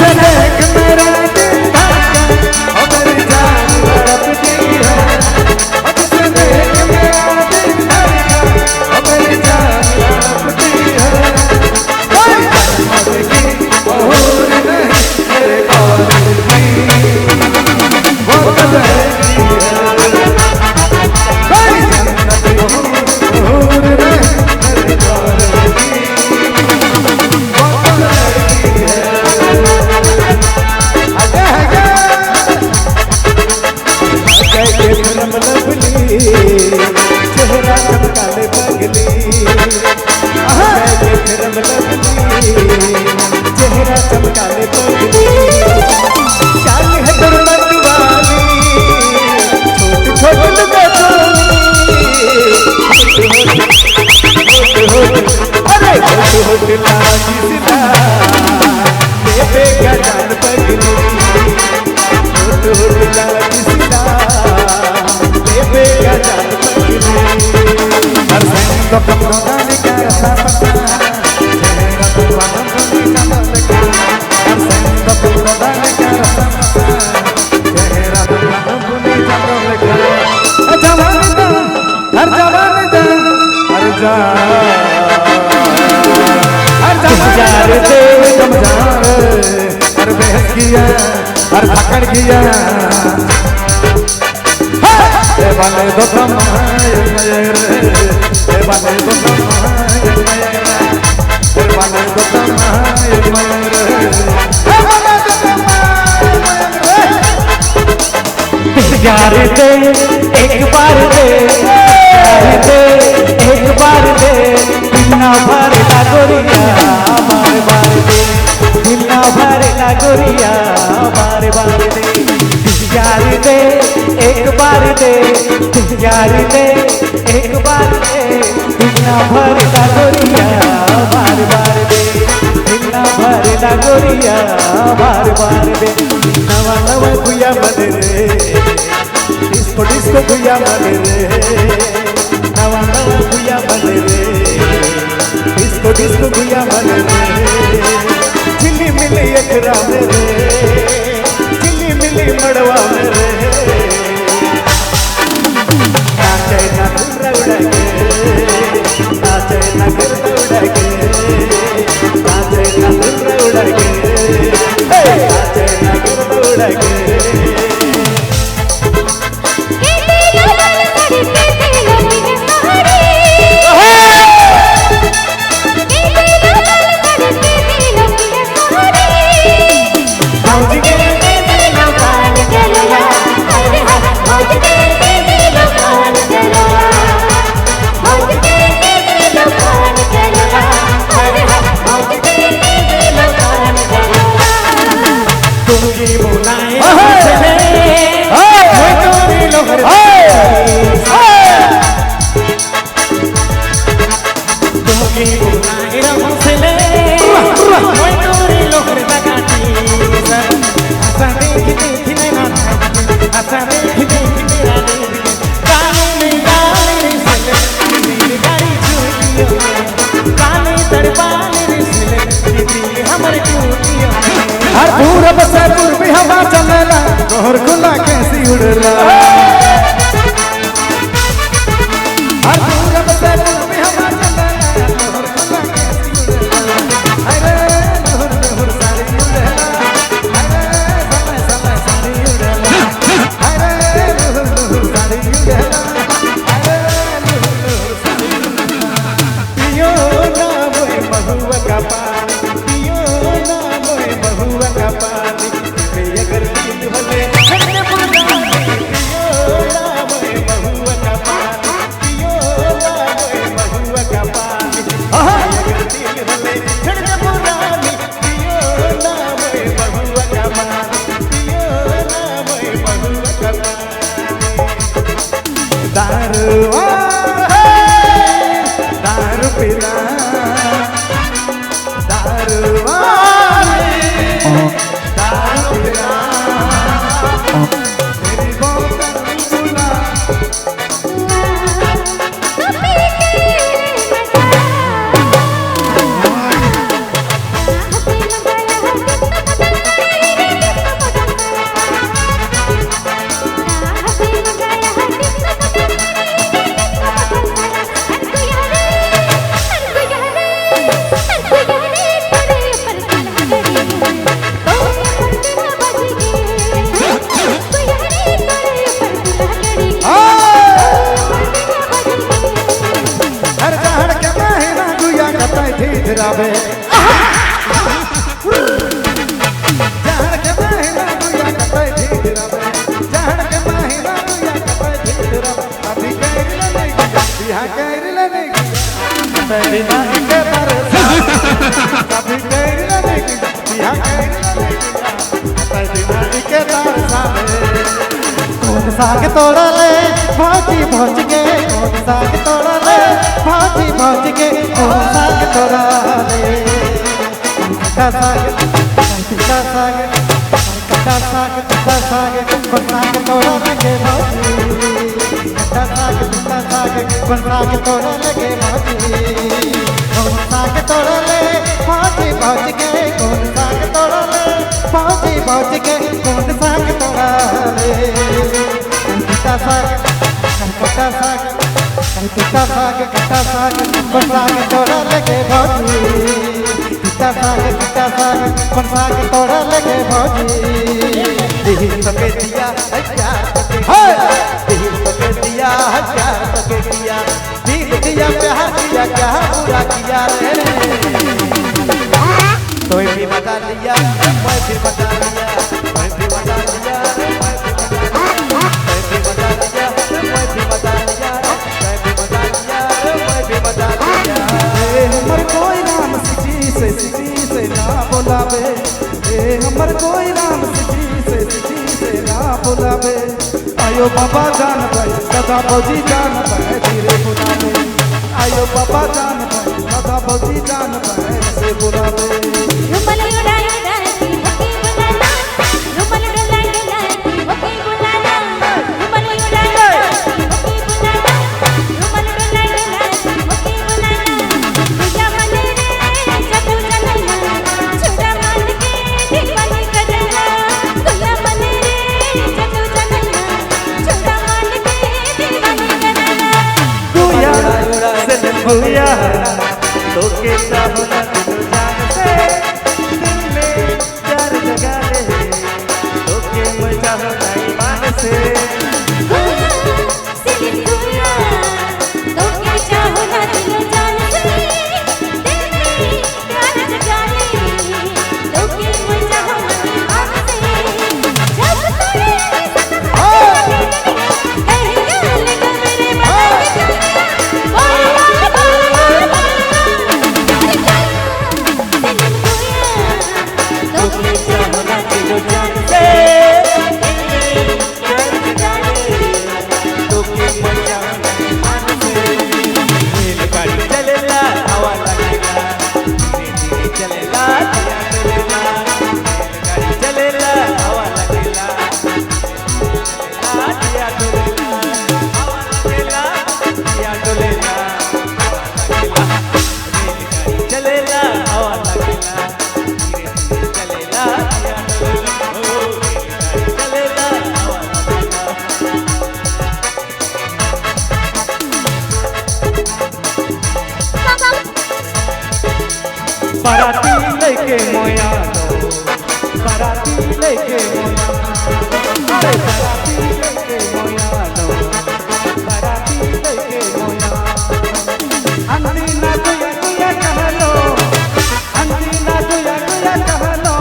तुझसे देख मेरा दिल धड़का, ओ मेरी जान तड़पती है। तुझसे देख मेरा दिल धड़का, ओ मेरी जान तड़पती है। मरेगी और नहीं मेरे कॉलेज की वो कदरेगी है। जन्नत और नहीं मेरे कॉलेज की वो कदरेगी है। आगे आगे आगे फिल्म लवली चेहरा चमकाले पगली। आगे फिल्म लवली चेहरा चमकाले पगली। चाल है गुरबत वाली छोटी छोटी बचोली। अरे होट होट लागी सिला बेबे का जान पगली। होट होट लागी सिला बेबे का जान पगली। हर संग अपना गाने का रसा पता चेहरा तुम्हारा बनी का मत का। हर संग अपना गाने का रसा पता चेहरा तुम्हारा बनी का मत का। जवानी दा हर जवानी दा हर जा हर जवानी दे कमजार हर बहस किया हर पकड़ किया। बने तो समाय मयर बने तो समाय मयर बने तो समाय मयर बने तो समाय मयर। प्यार दे एक बार दे, प्यार दे एक बार दे, बिना भरला गोरिया बार बार दे, बिना भरला गोरिया बार बार दे। प्यार दे एक बार दे, प्यार दे एक बार दे, बिना भरला गोरिया बार बार दे, बिना भरला गोरिया बार बार दे। नवा नवा गुया मन रे डिस्को डिस्को गुया मन रे। नवा नवा गुया मन रे डिस्को डिस्को गुया मन रे। झिली मिली अखरा में रे झिली मिली मड़वा में रे। नाचे ना घुरा उड़ा के नाचे ना घुरा उड़ा के नाचे ना घुरा उड़ा के नाचे ना घुरा उड़ा के। पूरब से पूर्वी हवा चलेला तोहर खुला कैसी उड़ला। हर पूरब से पूर्वी हवा चलेला तोहर खुला कैसी उड़ला। अरे नहुर नहुर सारी उड़ला अरे समय समय सारी उड़ला। अरे नहुर नहुर सारी उड़ला अरे नहुर नहुर सारी उड़ला। पियो ना मोए महुआ का पानी पियो ना मोए महुआ का पानी। अगर दिल भले तेरी नानी के दरसा कभी तेरी नानी की पिया तेरी नानी के दरसा कौन साग तोड़ा ले भाजी भौज के, कौन साग तोड़ा ले भाजी भौज के, कौन साग तोड़ा ले कटा साग कटा साग कटा साग कटा साग, कौन साग तोड़ा लगे भाजी, कटा साग कटा साग, कौन साग तोड़ा लगे भाजी, कौन साग तोड़ा ले भाजी भौज के, कौन साग तोड़ा ले भाजी भौज के, कौन साग तोड़ा ले कटा साग कटा साग कटा साग कटा साग, कौन साग तोड़ा लगे भाजी, कटा साग कौन साग तोड़ा लगे भाजी। दिल तो के दिया हजार दिल तो के दिया हजार तो के दिया दिल दिया प्यार दिया क्या बुरा किया रे तोय भी बता लिया मैं भी बता लिया मैं भी बता लिया मैं भी बता लिया मैं भी बता लिया मैं भी बता लिया मैं भी बता लिया हमर कोई नाम सिटी से ना बोलावे, हमर कोई नाम सिटी से ना बोलावे, आयो बाबा जान भाई दादा भौजी जान भाई धीरे बुलावे, आयो बाबा जान भाई दादा भौजी जान भाई से बुलावे। रुमाल उड़ाए उड़ाए ओके बुलाना, रुमाल डोलाए डोलाए ओके बुलाना, रुमाल उड़ाए उड़ाए ओके बुलाना, रुमाल डोलाए डोलाए ओके बुलाना, भैया मने रे जब जनैया छोड़ा मान के दीवानी करना, भैया मने रे जब जनैया छोड़ा मान के दीवानी करना। गुया से गुया तो के चाहना दिल जान से दिल में प्यार जगा ले तो के मजा हो नहीं मान से सिलिप गुया तो के चाहो ना दिल जान से दिल में प्यार जगा ले तो के मजा हो नहीं मान से जब तोरे कहेगा लगा मेरे बना के तो के चाहो ना दिल जान से तो के मजा हो नहीं मान से रेलगाड़ी चलेला हवा लगेगा धीरे धीरे चलेला दिया डोलेला रेलगाड़ी चलेला हवा लगेला दिया डोलेला हवा लगेला दिया डोलेला रेलगाड़ी चलेला हवा लगेला धीरे धीरे चलेला दिया डोलेला रेलगाड़ी चलेला हवा लगेला बाराती लेके मोया लो, बाराती लेके मोया, अरे बाराती लेके मोया लो, बाराती लेके मोया, अंधी ना दुया दुया कह लो, अंधी ना दुया दुया कह लो,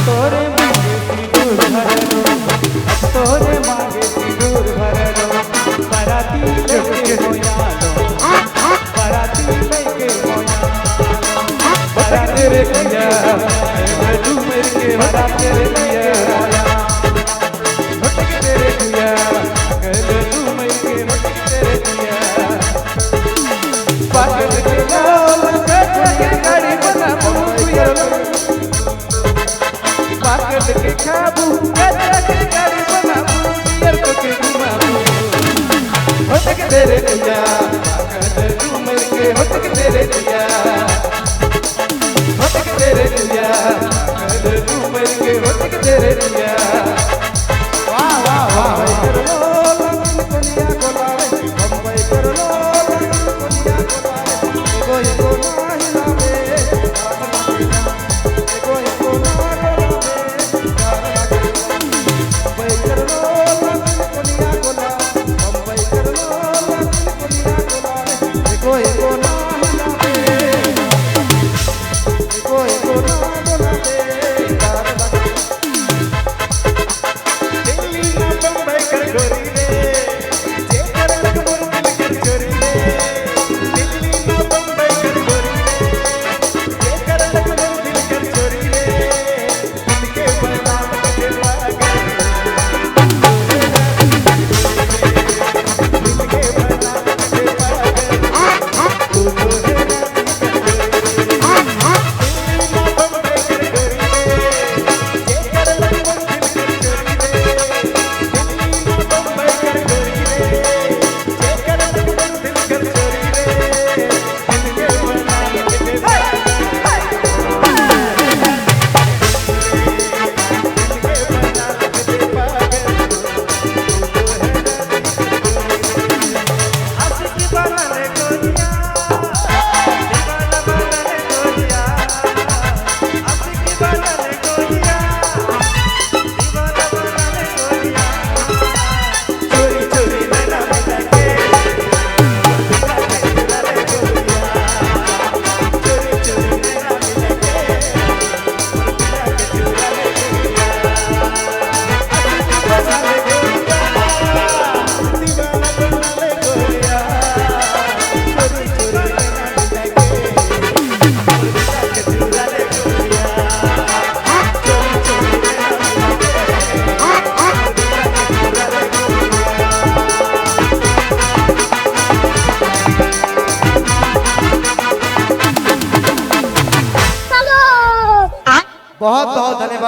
तोरे मांगे सिंदूर भर लो, तोरे मांगे सिंदूर भर लो, बाराती लेके मोया लो, बाराती लेके मोया, बड़ा तेरे पिया मैं तू मेरे के बड़ा तेरे पिया भटक तेरे पिया कल तू मेरे के भटक तेरे पिया पागल के लाल के गाड़ी बना पुया पागल के काबू के गाड़ी बना पुया को के घुमा भटक तेरे पिया कल तू मेरे के भटक तेरे पिया भटक तेरे पिया कल तू मेरे के भटक तेरे पिया वाह वाह वाह कर लो लंगन कोनिया कोलावे बम्बई कर लो लंगन कोनिया कोलावे एगो एगो ना हिलावे एगो एगो ना हिलावे बम्बई कर लो लंगन कोनिया कोलावे बम्बई कर लो लंगन कोनिया कोलावे एगो एगो ना हिलावे कोई को ना बोलावे बहुत बहुत धन्यवाद।